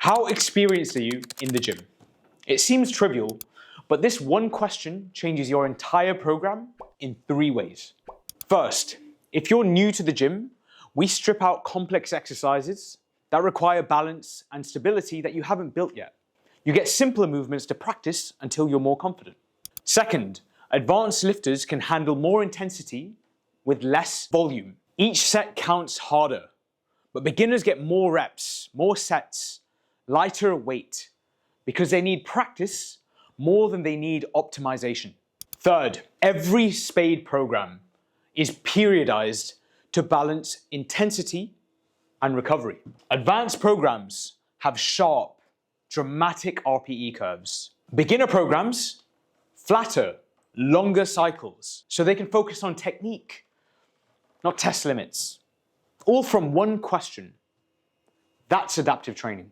How experienced are you in the gym? It seems trivial, but this one question changes your entire program in 3 ways. First, if you're new to the gym, we strip out complex exercises that require balance and stability that you haven't built yet. You get simpler movements to practice until you're more confident. Second, advanced lifters can handle more intensity with less volume. Each set counts harder, but beginners get more reps, more sets, lighter weight, because they need practice more than they need optimization. Third, every Spade program is periodized to balance intensity and recovery. Advanced programs have sharp, dramatic RPE curves. Beginner programs, flatter, longer cycles, so they can focus on technique, not test limits. All from one question. That's adaptive training.